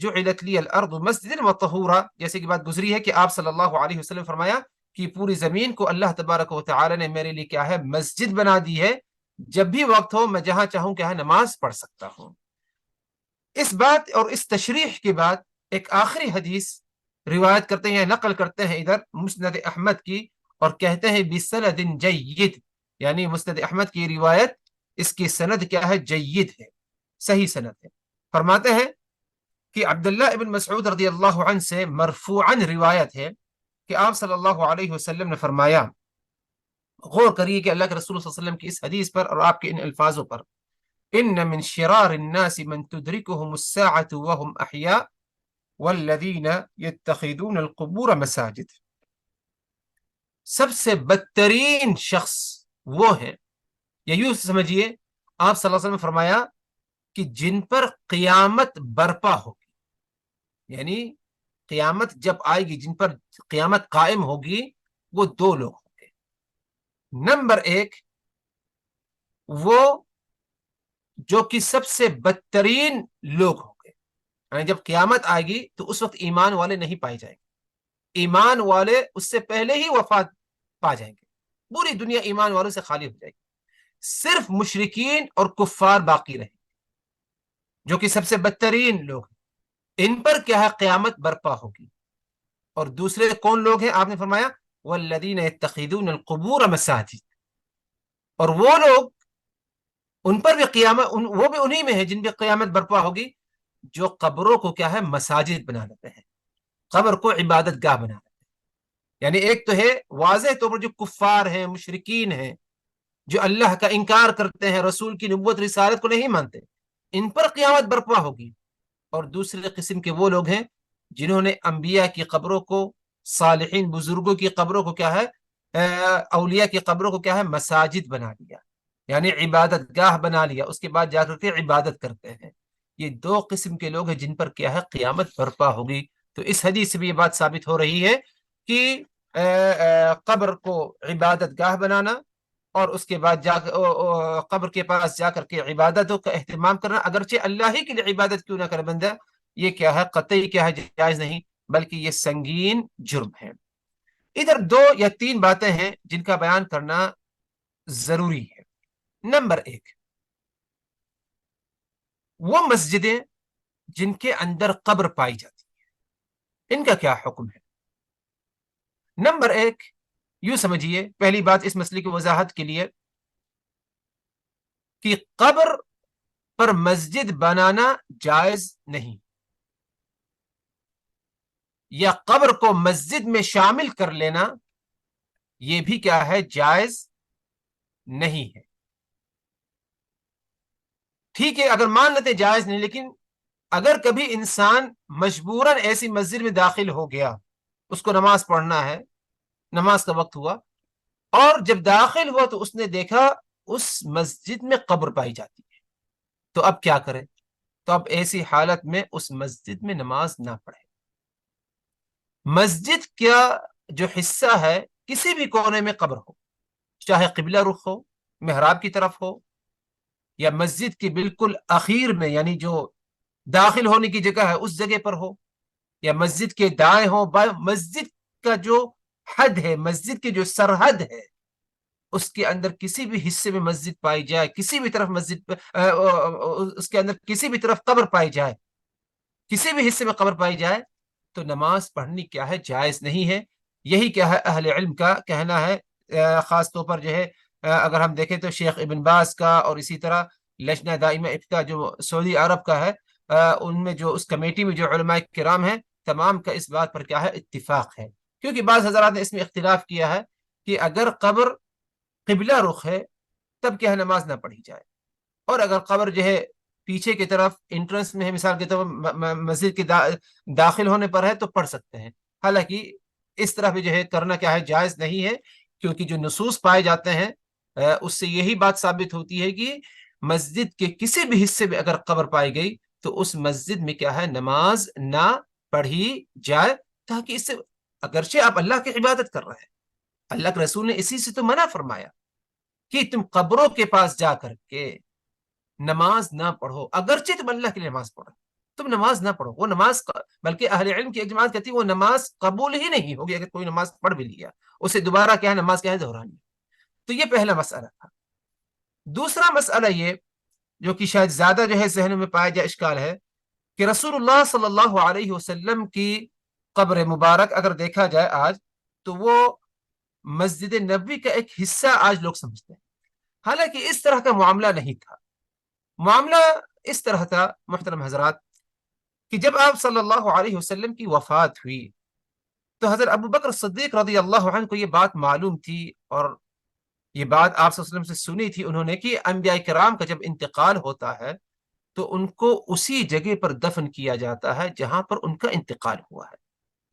جعلت لی الارض مسجدا وطہورا، جیسے کہ بات گزری ہے کہ آپ صلی اللہ علیہ وسلم فرمایا کہ پوری زمین کو اللہ تبارک و تعالی نے میرے لیے کیا ہے مسجد بنا دی ہے، جب بھی وقت ہو میں جہاں چاہوں کیا ہے نماز پڑھ سکتا ہوں. اس بات اور اس تشریح کے بعد ایک آخری حدیث روایت کرتے ہیں، نقل کرتے ہیں ادھر مسند احمد کی، اور کہتے ہیں بسند جید، یعنی مسند احمد کی روایت اس کی سند کیا ہے جید ہے، صحیح سند ہے. فرماتے ہیں کہ عبداللہ ابن مسعود رضی اللہ عنہ سے مرفوعاً روایت ہے کہ آپ صلی اللہ علیہ وسلم نے فرمایا، غور کریے کہ اللہ کے رسول صلی اللہ علیہ وسلم کی اس حدیث پر اور آپ کے ان الفاظوں پر، ان من شرار الناس من تدركهم الساعة وهم احياء والذین يتخذون القبور مساجد. سب سے بدترین شخص وہ ہیں، یا یوں سمجھیے آپ صلی اللہ علیہ وسلم نے فرمایا کہ جن پر قیامت برپا ہوگی، یعنی قیامت جب آئے گی، جن پر قیامت قائم ہوگی، وہ دو لوگ ہوں گے. نمبر ایک، وہ جو کہ سب سے بدترین لوگ ہوں گے، یعنی جب قیامت آئے گی تو اس وقت ایمان والے نہیں پائے جائیں گے، ایمان والے اس سے پہلے ہی وفات پا جائیں گے، پوری دنیا ایمان والوں سے خالی ہو جائے گی، صرف مشرکین اور کفار باقی رہیں، جو کہ سب سے بدترین لوگ ہیں. ان پر کیا ہے قیامت برپا ہوگی. اور دوسرے کون لوگ ہیں؟ آپ نے فرمایا والذین یتخذون القبور مساجد، اور وہ لوگ ان پر بھی قیامت وہ بھی انہی میں ہے جن پہ قیامت برپا ہوگی جو قبروں کو کیا ہے مساجد بنا لیتے ہیں، قبر کو عبادت گاہ بنا لیتے ہیں. یعنی ایک تو ہے واضح طور پر جو کفار ہیں، مشرکین ہیں، جو اللہ کا انکار کرتے ہیں، رسول کی نبوت رسالت کو نہیں مانتے، ان پر قیامت برپا ہوگی. اور دوسرے قسم کے وہ لوگ ہیں جنہوں نے انبیاء کی قبروں کو، صالحین بزرگوں کی قبروں کو کیا ہے اولیاء کی قبروں کو کیا ہے مساجد بنا لیا، یعنی عبادت گاہ بنا لیا، اس کے بعد جا کر کے عبادت کرتے ہیں. یہ دو قسم کے لوگ ہیں جن پر کیا ہے قیامت برپا ہوگی. تو اس حدیث سے بھی یہ بات ثابت ہو رہی ہے کہ قبر کو عبادت گاہ بنانا اور اس کے بعد قبر کے پاس جا کر کے عبادتوں کا اہتمام کرنا، اگرچہ اللہ ہی کے لیے عبادت کیوں نہ کرے بندہ، یہ کیا ہے قطعی کیا ہے جائز نہیں، بلکہ یہ سنگین جرم ہے. ادھر 2 یا 3 باتیں ہیں جن کا بیان کرنا ضروری ہے. نمبر 1، وہ مسجدیں جن کے اندر قبر پائی جاتی ہے ان کا کیا حکم ہے؟ نمبر 1، یوں سمجھیے، پہلی بات اس مسئلے کی وضاحت کے لیے کہ قبر پر مسجد بنانا جائز نہیں، یا قبر کو مسجد میں شامل کر لینا یہ بھی کیا ہے جائز نہیں ہے. ٹھیک ہے اگر مان لیتے جائز نہیں، لیکن اگر کبھی انسان مجبوراً ایسی مسجد میں داخل ہو گیا، اس کو نماز پڑھنا ہے، نماز کا وقت ہوا، اور جب داخل ہوا تو اس نے دیکھا اس مسجد میں قبر پائی جاتی ہے، تو اب کیا کرے؟ تو اب ایسی حالت میں اس مسجد میں نماز نہ پڑھے. مسجد کا جو حصہ ہے کسی بھی کونے میں قبر ہو، چاہے قبلہ رخ ہو، محراب کی طرف ہو، یا مسجد کے بالکل اخیر میں یعنی جو داخل ہونے کی جگہ ہے اس جگہ پر ہو، یا مسجد کے دائیں ہو بائیں، مسجد کا جو حد ہے، مسجد کی جو سرحد ہے، اس کے اندر کسی بھی حصے میں مسجد پائی جائے، کسی بھی طرف مسجد اس کے اندر کسی بھی طرف قبر پائی جائے، کسی بھی حصے میں قبر پائی جائے، تو نماز پڑھنی کیا ہے جائز نہیں ہے. یہی کیا ہے اہل علم کا کہنا ہے. خاص طور پر جو ہے اگر ہم دیکھیں تو شیخ ابن باز کا اور اسی طرح لجنہ دائمہ افتاء جو سعودی عرب کا ہے، ان میں جو اس کمیٹی میں جو علماء کرام ہیں، تمام کا اس بات پر کیا ہے اتفاق ہے. کیونکہ بعض حضرات نے اس میں اختلاف کیا ہے کہ اگر قبر قبلہ رخ ہے تب کیا ہے نماز نہ پڑھی جائے، اور اگر قبر جو ہے پیچھے کی طرف انٹرنس میں ہے، مثال کے طور پر مسجد کے داخل ہونے پر ہے تو پڑھ سکتے ہیں. حالانکہ اس طرح بھی جو ہے کرنا کیا ہے جائز نہیں ہے، کیونکہ جو نصوص پائے جاتے ہیں اس سے یہی بات ثابت ہوتی ہے کہ مسجد کے کسی بھی حصے میں اگر قبر پائی گئی تو اس مسجد میں کیا ہے نماز نہ پڑھی جائے، تاکہ اس سے اگرچہ آپ اللہ کی عبادت کر رہے ہیں، اللہ کے رسول نے اسی سے تو منع فرمایا کہ تم قبروں کے پاس جا کر کے نماز نہ پڑھو، اگرچہ تم اللہ کے لیے نماز پڑھو، تم نماز نہ پڑھو. وہ نماز بلکہ اہل علم کی اجماع کہتی ہے وہ نماز قبول ہی نہیں ہوگی اگر کوئی نماز پڑھ بھی لیا، اسے دوبارہ کیا ہے نماز کیا ہے دہرانی. تو یہ پہلا مسئلہ تھا. دوسرا مسئلہ یہ جو کہ شاید زیادہ جو ہے ذہنوں میں پایا جائے اشکال ہے کہ رسول اللہ صلی اللہ علیہ وسلم کی قبر مبارک اگر دیکھا جائے آج تو وہ مسجد نبوی کا ایک حصہ آج لوگ سمجھتے ہیں، حالانکہ اس طرح کا معاملہ نہیں تھا. معاملہ اس طرح تھا محترم حضرات کہ جب آپ صلی اللہ علیہ وسلم کی وفات ہوئی تو حضرت ابو بکر صدیق رضی اللہ عنہ کو یہ بات معلوم تھی، اور یہ بات آپ صلی اللہ علیہ وسلم سے سنی تھی انہوں نے کہ انبیاء کرام کا جب انتقال ہوتا ہے تو ان کو اسی جگہ پر دفن کیا جاتا ہے جہاں پر ان کا انتقال ہوا ہے.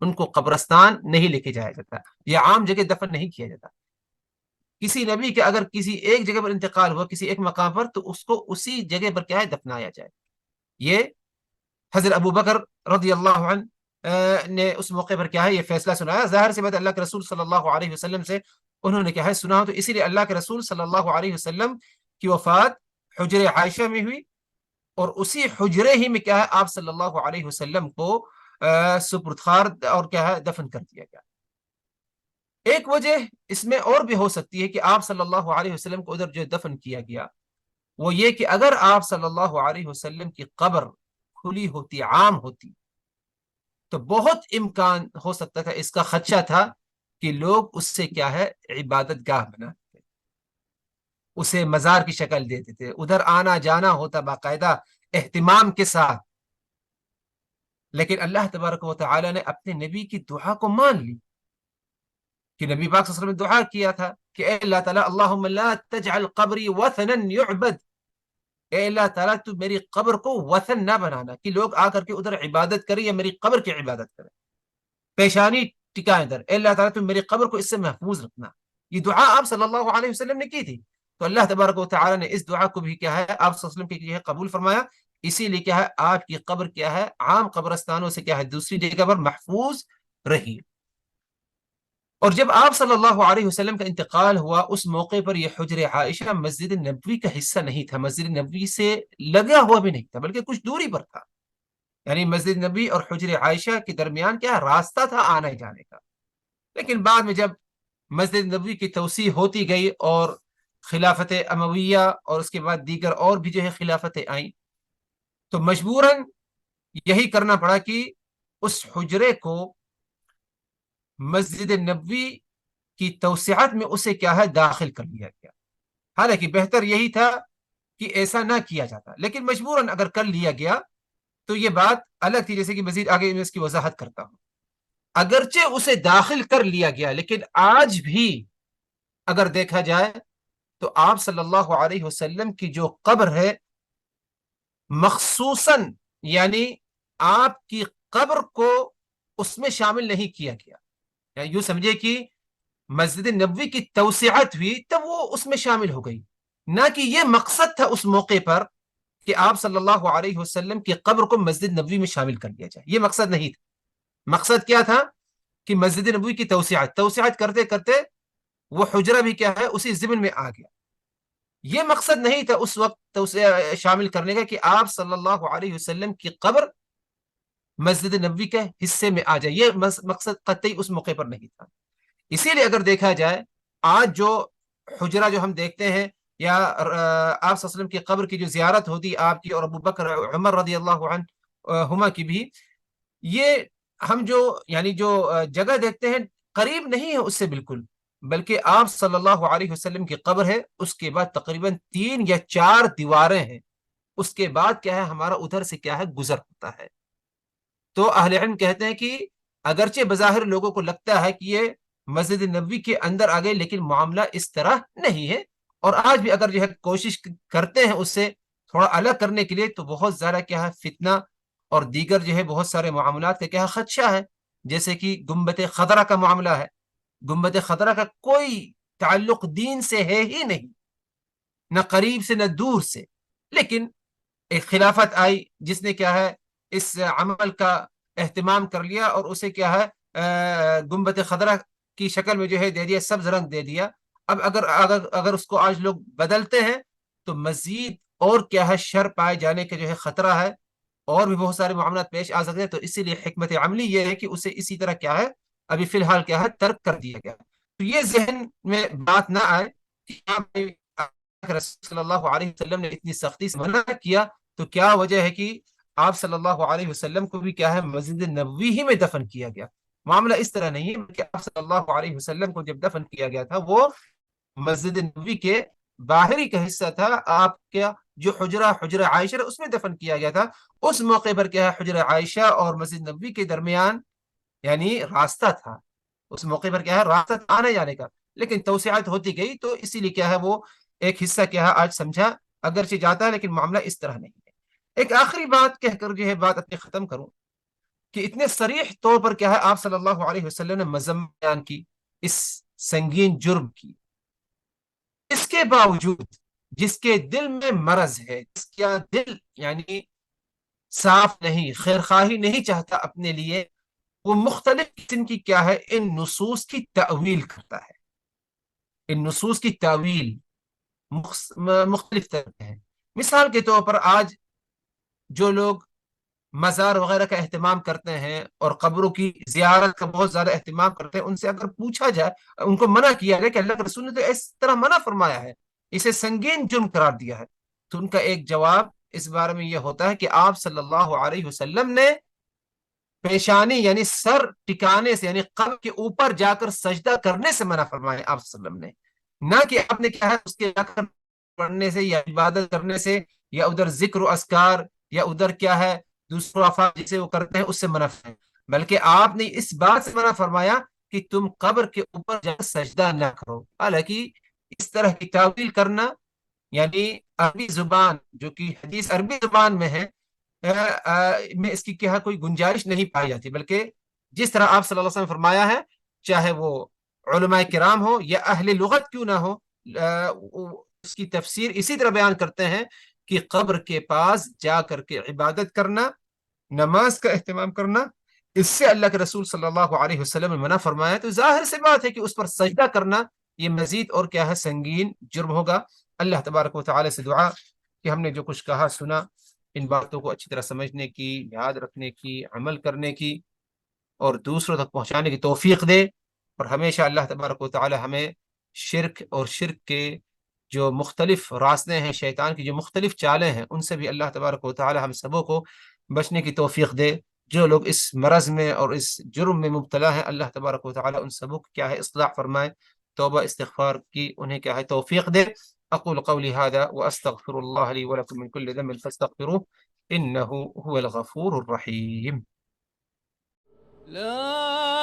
ان کو قبرستان نہیں لے کے جایا جاتا، یا عام جگہ دفن نہیں کیا جاتا. کسی نبی کے اگر کسی ایک جگہ پر انتقال ہوا کسی ایک مقام پر تو اس کو اسی جگہ پر کیا ہے دفنایا جائے. یہ حضرت ابو بکر رضی اللہ عنہ نے اس موقع پر کیا ہے یہ فیصلہ سنایا. ظاہر سی بات اللہ کے رسول صلی اللہ علیہ وسلم سے انہوں نے کیا ہے سنا، تو اسی لیے اللہ کے رسول صلی اللہ علیہ وسلم کی وفات حجر عائشہ میں ہوئی، اور اسی حجرے ہی میں کیا ہے آپ صلی اللہ علیہ وسلم کو سپرد اور کیا ہے دفن کر دیا گیا. ایک وجہ اس میں اور بھی ہو سکتی ہے کہ آپ صلی اللہ علیہ وسلم کو ادھر جو دفن کیا گیا وہ یہ کہ اگر آپ صلی اللہ علیہ وسلم کی قبر کھلی ہوتی، عام ہوتی، تو بہت امکان ہو سکتا تھا، اس کا خدشہ تھا کہ لوگ اس سے کیا ہے عبادت گاہ بناتے، اسے مزار کی شکل دیتے تھے، ادھر آنا جانا ہوتا باقاعدہ اہتمام کے ساتھ. لیکن اللہ تبارک و تعالی نے اپنے نبی کی دعا کو مان لی کہ نبی پاک صلی اللہ علیہ وسلم نے دعا کیا تھا کہ اے اللہ تعالیٰ اللہم لا تجعل قبری وثنا یعبد، اے اللہ تعالیٰ تو میری قبر کو وثن نہ بنانا کہ لوگ آ کر کے ادھر عبادت کریں یا میری قبر کی عبادت کریں، پیشانی ٹکائیں ادھر، اے اللہ تعالیٰ تو میری قبر کو اس سے محفوظ رکھنا. یہ دعا آپ صلی اللہ علیہ وسلم نے کی تھی. تو اللہ تبارک و تعالیٰ نے اس دعا کو بھی کیا ہے آپ صلی اللہ علیہ وسلم کے لیے قبول فرمایا. اسی لیے کیا ہے آپ کی قبر کیا ہے عام قبرستانوں سے کیا ہے دوسری جگہ پر محفوظ رہی. اور جب آپ صلی اللہ علیہ وسلم کا انتقال ہوا اس موقع پر یہ حجر عائشہ مسجد نبوی کا حصہ نہیں تھا، مسجد نبوی سے لگا ہوا بھی نہیں تھا بلکہ کچھ دوری پر تھا. یعنی مسجد نبوی اور حجر عائشہ کے درمیان کیا راستہ تھا آنے جانے کا. لیکن بعد میں جب مسجد نبوی کی توسیع ہوتی گئی اور خلافت امویہ اور اس کے بعد دیگر اور بھی جو ہے خلافتیں آئیں تو مجبوراً یہی کرنا پڑا کہ اس حجرے کو مسجد نبوی کی توسعات میں اسے کیا ہے داخل کر لیا گیا. حالانکہ بہتر یہی تھا کہ ایسا نہ کیا جاتا، لیکن مجبوراً اگر کر لیا گیا تو یہ بات الگ تھی، جیسے کہ مزید آگے میں اس کی وضاحت کرتا ہوں. اگرچہ اسے داخل کر لیا گیا لیکن آج بھی اگر دیکھا جائے تو آپ صلی اللہ علیہ وسلم کی جو قبر ہے مخصوصاً یعنی آپ کی قبر کو اس میں شامل نہیں کیا گیا. یعنی یوں سمجھے کہ مسجد نبوی کی توسعات ہوئی تب وہ اس میں شامل ہو گئی، نہ کہ یہ مقصد تھا اس موقع پر کہ آپ صلی اللہ علیہ وسلم کی قبر کو مسجد نبوی میں شامل کر دیا جائے. یہ مقصد نہیں تھا. مقصد کیا تھا کہ مسجد نبوی کی توسعات کرتے کرتے وہ حجرہ بھی کیا ہے اسی ضمن میں آ گیا. یہ مقصد نہیں تھا اس وقت شامل کرنے کا کہ آپ صلی اللہ علیہ وسلم کی قبر مسجد نبوی کے حصے میں آ جائے. یہ مقصد قطعی اس موقع پر نہیں تھا. اسی لیے اگر دیکھا جائے آج جو حجرہ جو ہم دیکھتے ہیں یا آپ صلی اللہ علیہ وسلم کی قبر کی جو زیارت ہوتی آپ کی اور ابو بکر عمر رضی اللہ عنہما کی بھی، یہ ہم جو یعنی جو جگہ دیکھتے ہیں قریب نہیں ہے اس سے بالکل، بلکہ آپ صلی اللہ علیہ وسلم کی قبر ہے، اس کے بعد تقریباً 3 یا 4 دیواریں ہیں، اس کے بعد کیا ہے ہمارا ادھر سے کیا ہے گزر ہوتا ہے. تو اہل علم کہتے ہیں کہ اگرچہ بظاہر لوگوں کو لگتا ہے کہ یہ مسجد نبوی کے اندر آ گئے لیکن معاملہ اس طرح نہیں ہے. اور آج بھی اگر جو ہے کوشش کرتے ہیں اس سے تھوڑا الگ کرنے کے لیے تو بہت زیادہ کیا ہے فتنہ اور دیگر جو ہے بہت سارے معاملات کا کیا خدشہ ہے. جیسے کہ گنبد خضرا کا معاملہ ہے. گنبد خضرا کا کوئی تعلق دین سے ہے ہی نہیں، نہ قریب سے نہ دور سے، لیکن ایک خلافت آئی جس نے کیا ہے اس عمل کا اہتمام کر لیا اور اسے کیا ہے گنبد خضرا کی شکل میں جو ہے دے دیا، سبز رنگ دے دیا. اب اگر اس کو آج لوگ بدلتے ہیں تو مزید اور کیا ہے شر پائے جانے کا جو ہے خطرہ ہے اور بھی بہت سارے معاملات پیش آ سکتے ہیں. تو اسی لیے حکمت عملی یہ ہے کہ اسے اسی طرح کیا ہے ابھی فی الحال کیا ہے ترک کر دیا گیا. تو یہ ذہن میں بات نہ آئے کہ رسول صلی اللہ علیہ وسلم نے اتنی سختی سے منع کیا تو کیا وجہ ہے کہ آپ صلی اللہ علیہ وسلم کو بھی کیا ہے مسجد نبوی ہی میں دفن کیا گیا. معاملہ اس طرح نہیں ہے کہ آپ صلی اللہ علیہ وسلم کو جب دفن کیا گیا تھا وہ مسجد نبوی کے باہری کا حصہ تھا. آپ کا جو حجرہ عائشہ اس میں دفن کیا گیا تھا. اس موقع پر کیا ہے حجرہ عائشہ اور مسجد نبوی کے درمیان یعنی راستہ تھا. اس موقع پر کیا ہے راستہ آنے جانے کا، لیکن توسعات ہوتی گئی تو اسی لیے کیا ہے وہ ایک حصہ کیا ہے آج سمجھا اگرچہ جاتا ہے لیکن معاملہ اس طرح نہیں ہے. ایک آخری بات کہہ کر جو ہے بات اپنی ختم کروں کہ اتنے صریح طور پر کیا ہے آپ صلی اللہ علیہ وسلم نے مذمت بیان کی اس سنگین جرم کی. اس کے باوجود جس کے دل میں مرض ہے، جس کا دل یعنی صاف نہیں، خیرخواہی نہیں چاہتا اپنے لیے، وہ مختلف قسم کی کیا ہے ان نصوص کی تأویل کرتا ہے. ان نصوص کی تأویل مختلف طرح ہیں. مثال کے طور پر آج جو لوگ مزار وغیرہ کا اہتمام کرتے ہیں اور قبروں کی زیارت کا بہت زیادہ اہتمام کرتے ہیں، ان سے اگر پوچھا جائے، ان کو منع کیا جائے کہ اللہ کے رسول نے تو اس طرح منع فرمایا ہے، اسے سنگین جرم قرار دیا ہے، تو ان کا ایک جواب اس بارے میں یہ ہوتا ہے کہ آپ صلی اللہ علیہ وسلم نے پیشانی یعنی سر ٹکانے سے، یعنی قبر کے اوپر جا کر سجدہ کرنے سے منع فرمایا آپ صلی اللہ علیہ وسلم نے، نہ کہ آپ نے کیا ہے اس کے جا کر پڑھنے سے یا عبادت کرنے سے یا ادھر ذکر و اذکار یا ادھر کیا ہے دوسروں افعال جسے وہ کرتے ہیں اس سے منع فرمایا، بلکہ آپ نے اس بات سے منع فرمایا کہ تم قبر کے اوپر جا کر سجدہ نہ کرو۔ حالانکہ اس طرح کی تعویل کرنا یعنی عربی زبان جو کہ حدیث عربی زبان میں ہے میں اس کی کیا کوئی گنجائش نہیں پائی جاتی، بلکہ جس طرح آپ صلی اللہ علیہ وسلم نے فرمایا ہے، چاہے وہ علماء کرام ہو یا اہل لغت کیوں نہ ہو، اس کی تفسیر اسی طرح بیان کرتے ہیں کہ قبر کے پاس جا کر کے عبادت کرنا، نماز کا اہتمام کرنا، اس سے اللہ کے رسول صلی اللہ علیہ وسلم نے منع فرمایا، تو ظاہر سی بات ہے کہ اس پر سجدہ کرنا یہ مزید اور کیا ہے سنگین جرم ہوگا۔ اللہ تبارک و تعالی سے دعا کہ ہم نے جو کچھ کہا سنا ان باتوں کو اچھی طرح سمجھنے کی، یاد رکھنے کی، عمل کرنے کی اور دوسروں تک پہنچانے کی توفیق دے، اور ہمیشہ اللہ تبارک و تعالی ہمیں شرک اور شرک کے جو مختلف راستے ہیں، شیطان کی جو مختلف چالیں ہیں، ان سے بھی اللہ تبارک و تعالی ہم سبوں کو بچنے کی توفیق دے۔ جو لوگ اس مرض میں اور اس جرم میں مبتلا ہیں، اللہ تبارک و تعالی ان سبوں کو کیا ہے اصلاح فرمائے، توبہ استغفار کی انہیں کیا ہے توفیق دے۔ اقول قولی هذا واستغفر الله لي ولكم من كل ذنب فاستغفروه انه هو الغفور الرحيم۔ لا